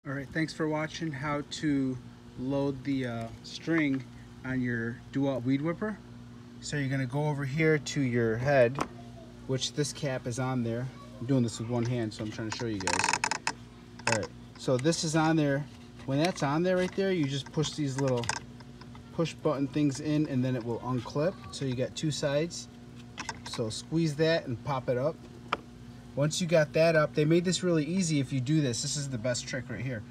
Alright, thanks for watching how to load the string on your dewalt weed whipper. So you're going to go over here to your head, which this cap is on there. I'm doing this with one hand, so I'm trying to show you guys. Alright, so this is on there. When that's on there right there, you just push these little push button things in and then it will unclip. So you got two sides. So squeeze that and pop it up. Once you got that up, they made this really easy if you do this. This is the best trick right here.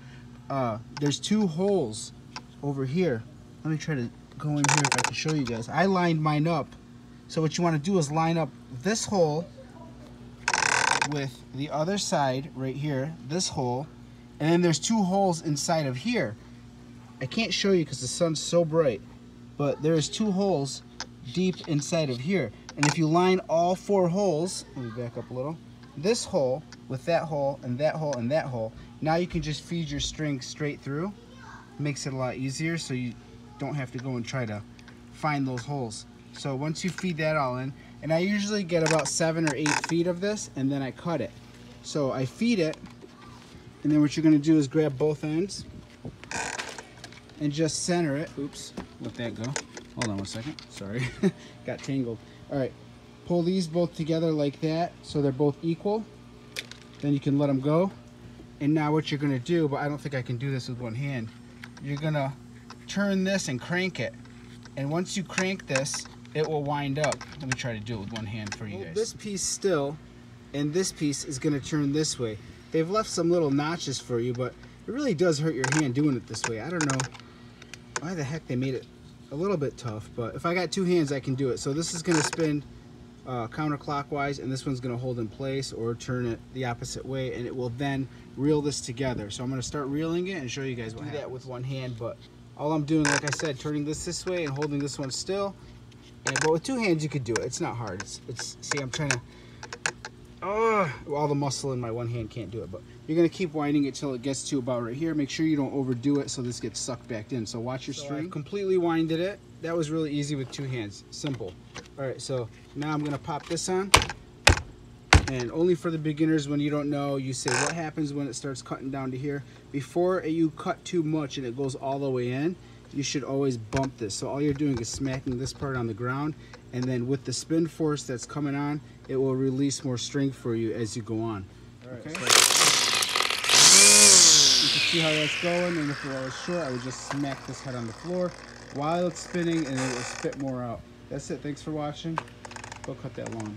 There's two holes over here. Let me try to go in here if I can show you guys. I lined mine up. So what you want to do is line up this hole with the other side right here, this hole, and then there's two holes inside of here. I can't show you because the sun's so bright, but there's two holes deep inside of here. And if you line all four holes, let me back up a little, this hole with that hole and that hole and that hole, now you can just feed your string straight through. Makes it a lot easier so you don't have to go and try to find those holes. So once you feed that all in, and I usually get about 7 or 8 feet of this and then I cut it. So I feed it, and then what you're going to do is grab both ends and just center it. Oops, let that go. Hold on one second, sorry, got tangled. All right, pull these both together like that so they're both equal. Then you can let them go. And now what you're gonna do, but I don't think I can do this with one hand, you're gonna turn this and crank it. And once you crank this, it will wind up. Let me try to do it with one hand for you guys. This piece still, and this piece is gonna turn this way. They've left some little notches for you, but it really does hurt your hand doing it this way. I don't know why the heck they made it a little bit tough, but if I got two hands, I can do it. So this is gonna spin counterclockwise, and this one's going to hold in place or turn it the opposite way, and it will then reel this together. So I'm going to start reeling it and show you guys what happens. Do that with one hand, but all I'm doing, like I said, turning this way and holding this one still. But with two hands you could do it. It's not hard. It's see, I'm trying to all the muscle in my one hand can't do it, but you're going to keep winding it till it gets to about right here. Make sure you don't overdo it so this gets sucked back in. So watch your string. I completely winded it. That was really easy with two hands. Simple. Alright, so now I'm going to pop this on. And only for the beginners, when you don't know, you say what happens when it starts cutting down to here. Before you cut too much and it goes all the way in, you should always bump this. So all you're doing is smacking this part on the ground, and then with the spin force that's coming on, it will release more string for you as you go on. Alright, okay. You can see how that's going, and if it was short, I would just smack this head on the floor while it's spinning, and it will spit more out. That's it. Thanks for watching. Go cut that lawn.